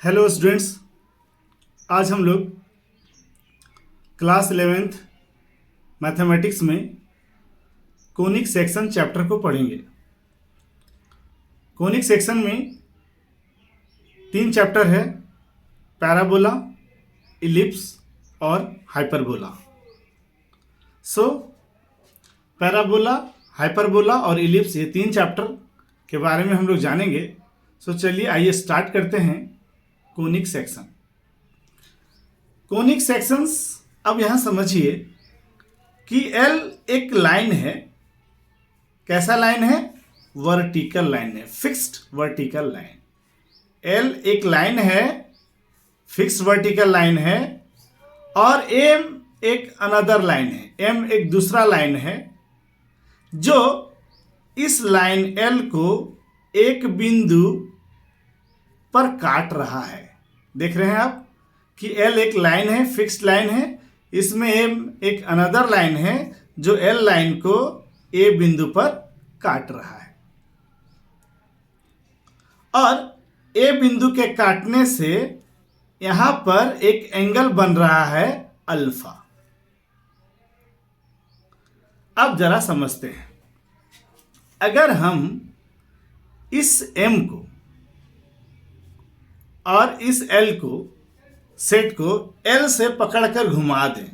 Hello students. आज हम लोग क्लास 11th मैथमेटिक्स में कोनिक सेक्शन चैप्टर को पढ़ेंगे। कोनिक सेक्शन में 3 चैप्टर है, पैराबोला, इलिप्स और हाइपरबोला। पैराबोला, हाइपरबोला और इलिप्स, ये 3 चैप्टर के बारे में हम लोग जानेंगे। चलिए आइए स्टार्ट करते हैं कोनिक सेक्शन। कोनिक सेक्शंस, अब यहां समझिए कि एल एक लाइन है। कैसा लाइन है? वर्टिकल लाइन है, फिक्स्ड वर्टिकल लाइन। एल एक लाइन है, फिक्स्ड वर्टिकल लाइन है, और एम एक अनदर लाइन है, एम एक दूसरा लाइन है जो इस लाइन एल को एक बिंदु पर काट रहा है। देख रहे हैं आप कि एल एक लाइन है, फिक्स्ड लाइन है, इसमें एम एक अनदर लाइन है जो एल लाइन को ए बिंदु पर काट रहा है। और ए बिंदु के काटने से यहां पर एक एंगल बन रहा है अल्फा। अब जरा समझते हैं, अगर हम इस एम को और इस एल को, सेट को एल से पकड़कर घुमा दें,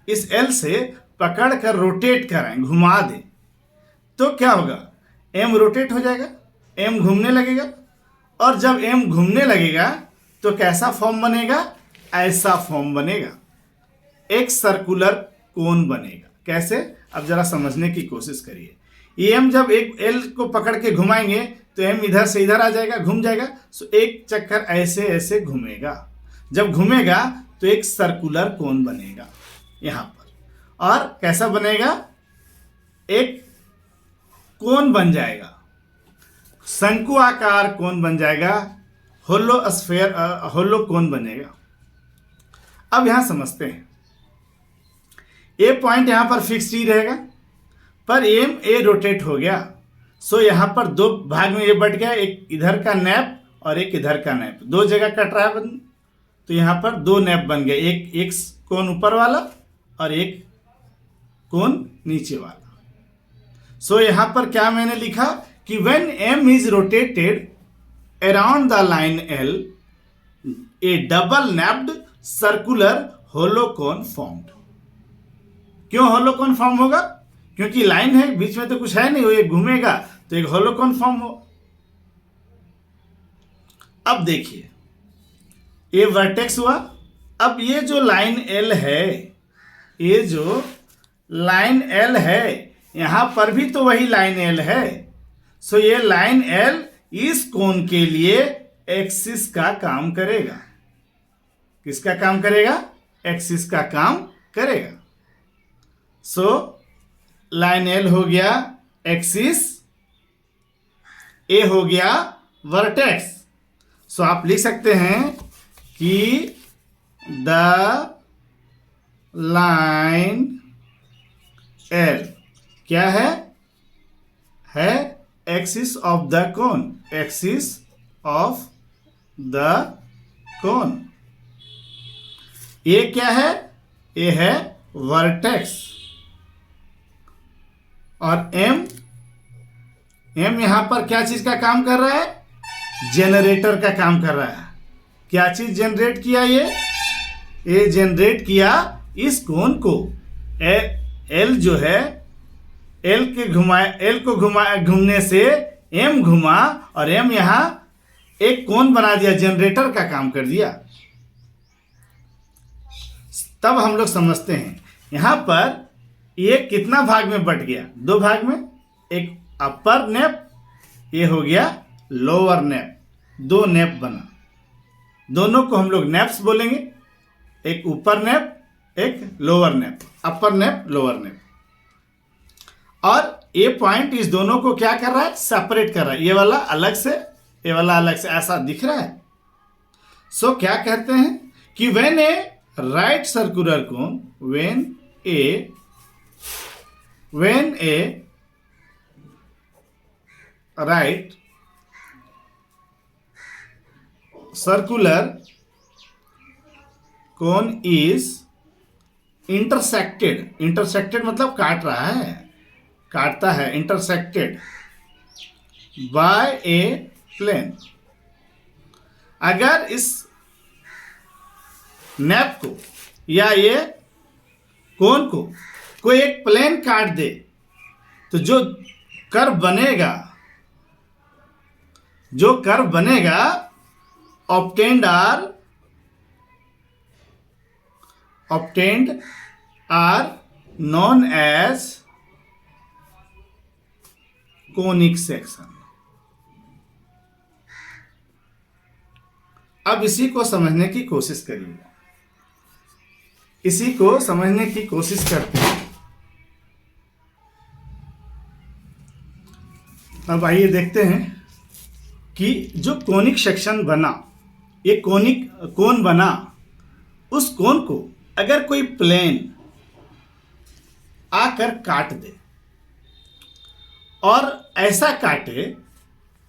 इस एल से पकड़कर रोटेट कराएं, घुमा दें, तो क्या होगा? एम रोटेट हो जाएगा, एम घूमने लगेगा, और जब एम घूमने लगेगा तो कैसा फॉर्म बनेगा? ऐसा फॉर्म बनेगा, एक सर्कुलर कोन बनेगा। कैसे? अब जरा समझने की कोशिश करिए। ये एम जब एक एल को पकड़ के घुमाएंगे तो एम इधर से इधर आ जाएगा, घूम जाएगा, सो एक चक्कर ऐसे ऐसे घूमेगा। जब घूमेगा तो एक सर्कुलर कोन बनेगा यहां पर, और कैसा बनेगा? एक कोन बन जाएगा, शंकु आकार कोन बन जाएगा, होलो स्फीयर, होलो कोन बनेगा। अब यहां समझते हैं, ए पॉइंट यहां पर फिक्स ही रहेगा, पर एम ए रोटेट हो गया, सो यहां पर 2 भाग में ये बट गया, एक इधर का नैप और एक इधर का नैप, 2 जगह कट रहा है, तो यहां पर 2 नैप बन गए, एक कोन ऊपर वाला और एक कोन नीचे वाला। सो यहां पर क्या मैंने लिखा कि when M is rotated around the line L, a double napped circular hollow cone formed. क्यों होलोकोन फॉर्म होगा? क्योंकि लाइन है, बीच में तो कुछ है नहीं, वो ये घूमेगा तो एक होलोकोन फॉर्म हो। अब देखिए, ये वर्टेक्स हुआ। अब ये जो लाइन एल है, ये जो लाइन एल है, यहां पर भी तो वही लाइन एल है। सो ये लाइन एल इस कोण के लिए एक्सिस का काम करेगा। किसका काम करेगा? एक्सिस का काम करेगा। सो लाइन एल हो गया एक्सिस, ए हो गया वर्टेक्स। सो आप लिख सकते हैं कि द लाइन एल क्या है? Axis of the cone, axis of the cone. ये क्या है? ये है वर्टेक्स। और एम यहां पर क्या चीज का काम कर रहा है? जनरेटर का काम कर रहा है। क्या चीज जनरेट किया? ये जनरेट किया इस कोण को। एल जो है, एल को घूमने से एम घुमा, और एम यहां एक कोण बना दिया, जनरेटर का काम कर दिया। तब हम लोग समझते हैं यहां पर ये कितना भाग में बट गया? 2 भाग में, एक अपर नेप, ये हो गया लोअर नेप, 2 नेप बना। दोनों को हम लोग नेप्स बोलेंगे, एक ऊपर नेप, एक लोअर नेप, अपर नेप, लोअर नेप। और ये पॉइंट इस दोनों को क्या कर रहा है? सेपरेट कर रहा है। ये वाला अलग से, ये वाला अलग से, ऐसा दिख रहा है। सो क्या कहते हैं कि when A right circular cone, when A right circular cone is intersected, intersected मतलब काट रहा है, काटता है, इंटरसेक्टेड बाय ए प्लेन। अगर इस नैप को या ये कोन को कोई एक प्लेन काट दे तो जो कर्व बनेगा, जो कर्व बनेगा obtained are known as conic section। अब इसी को समझने की कोशिश करिए, इसी को समझने की कोशिश करते हैं। अब आइए देखते हैं कि जो कोनिक सेक्शन बना, ये कोनिक कोन बना, उस कोन को अगर कोई प्लेन आकर काट दे और ऐसा काटे,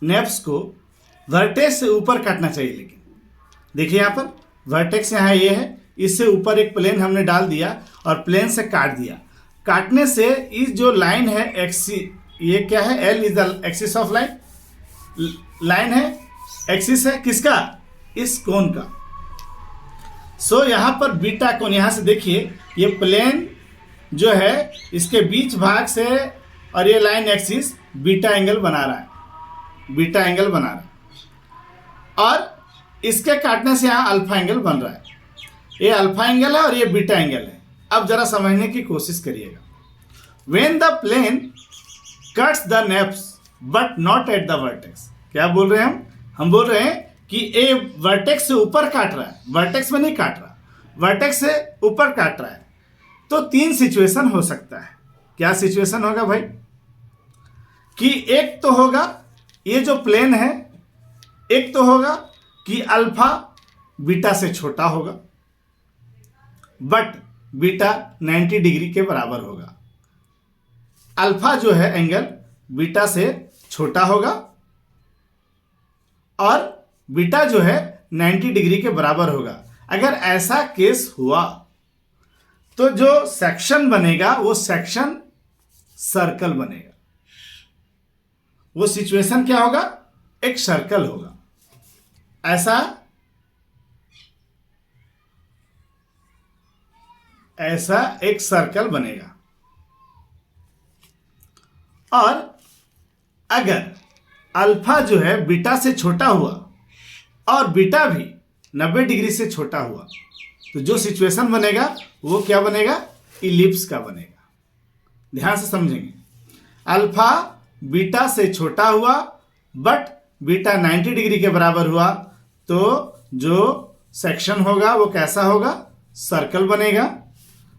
नेप्स को वर्टेक्स से ऊपर काटना चाहिए। लेकिन देखिए यहाँ पर वर्टेक्स यहाँ ये है, इससे ऊपर एक प्लेन हमने डाल दिया और प्लेन से काट दिया। काटने से इस जो लाइन है एक्सी, ये क्या है, L is the axis of line, line है, एक्सिस है किसका, इस कोन का। सो यहाँ पर बीटा कोन, यहाँ से देखिए ये प्लेन जो है इसके बीच भाग से और ये लाइन एक्सिस बीटा एंगल बना रहा है, बीटा एंगल बना रहा है, और इसके काटने से यहाँ अल्फा एंगल बन रहा है। ये अल्फा एंगल है और ये बीटा एंगल है। अब जरा समझने की कोशिश करिएगा। When the plane cuts the napes but not at the vertex, क्या बोल रहे हैं हम बोल रहे हैं कि ए वर्टेक्स से ऊपर काट रहा है, वर्टेक्स में नहीं काट रहा, वर्टेक्स से ऊपर काट रहा है। तो तीन सिचुएशन हो सकता है। क्या सिचुएशन होगा भाई, कि एक तो होगा ये जो प्लेन है, एक तो होगा कि अल्फा बीटा से छोटा होगा बट बीटा 90 डिग्री के बराबर होगा। अल्फा जो है एंगल बीटा से छोटा होगा और बीटा जो है 90 डिग्री के बराबर होगा। अगर ऐसा केस हुआ तो जो सेक्शन बनेगा वो सेक्शन सर्कल बनेगा। वो सिचुएशन क्या होगा, एक सर्कल होगा। ऐसा एक सर्कल बनेगा। और अगर अल्फा जो है बीटा से छोटा हुआ और बीटा भी 90 डिग्री से छोटा हुआ तो जो सिचुएशन बनेगा वो क्या बनेगा, इलिप्स का बनेगा। ध्यान से समझेंगे। अल्फा बीटा से छोटा हुआ बट बीटा 90 डिग्री के बराबर हुआ तो जो सेक्शन होगा वो कैसा होगा, सर्कल बनेगा।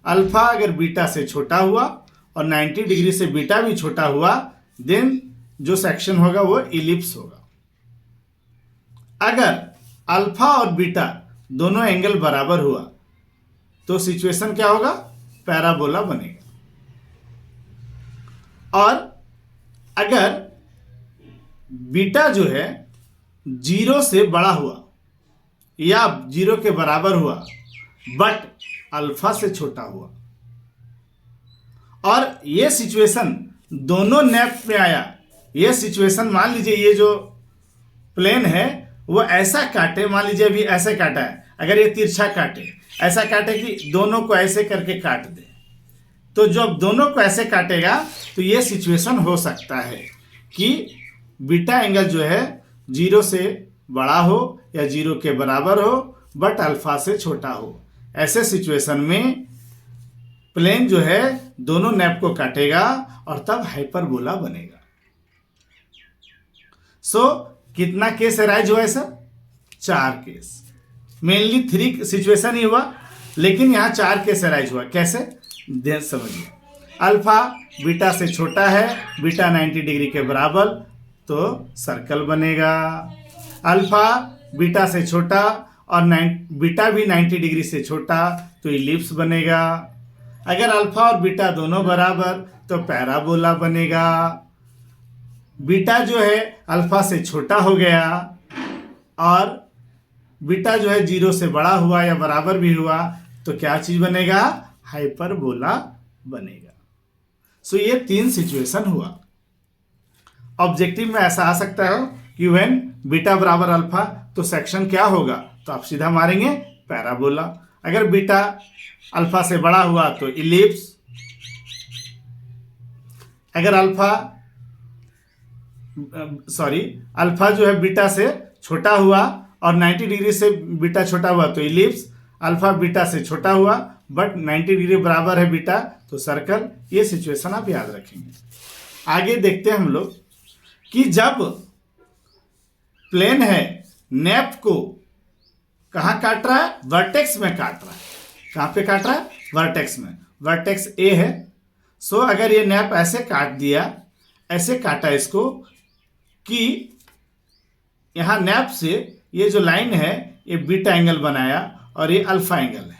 अल्फा अगर बीटा से छोटा हुआ और 90 डिग्री से बीटा भी छोटा हुआ देन जो सेक्शन होगा वो इलिप्स होगा। अगर अल्फा और बीटा दोनों एंगल बराबर हुआ तो सिचुएशन क्या होगा, पैराबोला बनेगा। और अगर बीटा जो है 0 से बड़ा हुआ या 0 के बराबर हुआ बट अल्फा से छोटा हुआ और ये सिचुएशन दोनों नेप में आया, ये सिचुएशन मान लीजिए ये जो प्लेन है वो ऐसा काटे, मान लीजिए अभी ऐसे काटा है, अगर ये तिरछा काटे, ऐसा काटे कि दोनों को ऐसे करके काट दे, तो जब दोनों को ऐसे काटेगा तो ये सिचुएशन हो सकता है कि बीटा एंगल जो है 0 से बड़ा हो या 0 के बराबर हो बट अल्फा से छोटा हो। ऐसे सिचुएशन में प्लेन जो है दोनों नेप को काटेगा और तब हाइपरबोला बनेगा। कितना केस अराइज हुआ है सर, 4 केस। मेनली 3 सिचुएशन ही हुआ लेकिन यहाँ 4 केस अराइज हुआ। कैसे, ध्यान समझिए। अल्फा बीटा से छोटा है, बीटा 90 डिग्री के बराबर तो सर्कल बनेगा। अल्फा बीटा से छोटा और बीटा भी 90 डिग्री से छोटा तो इलिप्स बनेगा। अगर अल्फा और बीटा दोनों बराबर तो पैराबोला बनेगा। बीटा जो है अल्फा से छोटा हो गया और बीटा जो है 0 से बड़ा हुआ या बराबर भी हुआ तो क्या चीज बनेगा, हाइपरबोला बनेगा। सो ये 3 सिचुएशन हुआ। ऑब्जेक्टिव में ऐसा आ सकता है कि व्हेन बीटा बराबर अल्फा तो सेक्शन क्या होगा, तो आप सीधा मारेंगे पैराबोला। अगर बीटा अल्फा से बड़ा हुआ तो इलिप्स, अगर अल्फा जो है बीटा से छोटा हुआ और 90 डिग्री से बीटा छोटा हुआ तो इलिप्स, अल्फा बीटा से छोटा हुआ बट 90 डिग्री बराबर है बीटा तो सर्कल। ये सिचुएशन आप याद रखेंगे। आगे देखते हैं हम लोग कि जब प्लेन है नैप को कहाँ काट रहा है, वर्टेक्स में काट रहा है। कहाँ पे काट रहा है, वर्टेक्स में। वर्टेक्स ए है। सो अगर ये नैप ऐसे काट दिया, ऐसे काटा इसको कि यहाँ नैप से ये जो लाइन है ये बीटा एंगल बनाया और ये अल्फा एंगल है।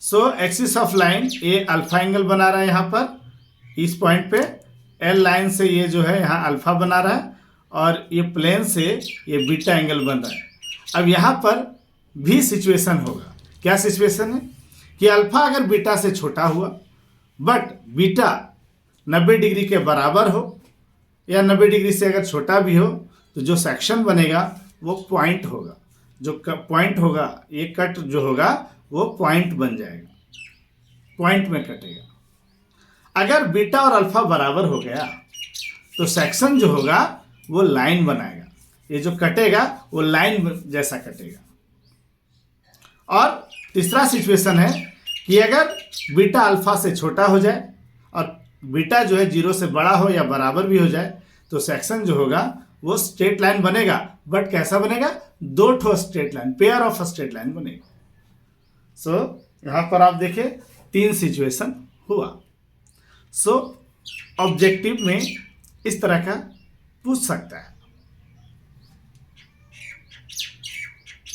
सो एक्सिस ऑफ लाइन ये अल्फा एंगल बना रहा है यहाँ पर इस पॉइंट पे, एल लाइन से ये जो है यहाँ अल्फा बना रहा है और ये प्लेन से ये बीटा एंगल बन रहा है। अब यहाँ पर भी सिचुएशन होगा। क्या सिचुएशन है कि अल्फा अगर बीटा से छोटा हुआ बट बीटा 90 डिग्री के बराबर हो या 90 डिग्री से अगर छोटा भी हो तो जो सेक्शन बनेगा वो पॉइंट होगा। जो पॉइंट होगा, ये कट जो होगा वो पॉइंट बन जाएगा, पॉइंट में कटेगा। अगर बीटा और अल्फा बराबर हो गया तो सेक्शन जो होगा वो लाइन बनाएगा। ये जो कटेगा वो लाइन जैसा कटेगा। और तीसरा सिचुएशन है कि अगर बीटा अल्फा से छोटा हो जाए और बीटा जो है 0 से बड़ा हो या बराबर भी हो जाए तो सेक्शन जो होगा वो स्ट्रेट लाइन बनेगा। बट कैसा बनेगा, 2 ठो straight line, pair of straight line बनेगा। सो यहाँ पर आप देखें 3 सिचुएशन हुआ। सो ऑब्जेक्टिव में इस तरह का पूछ सकता है।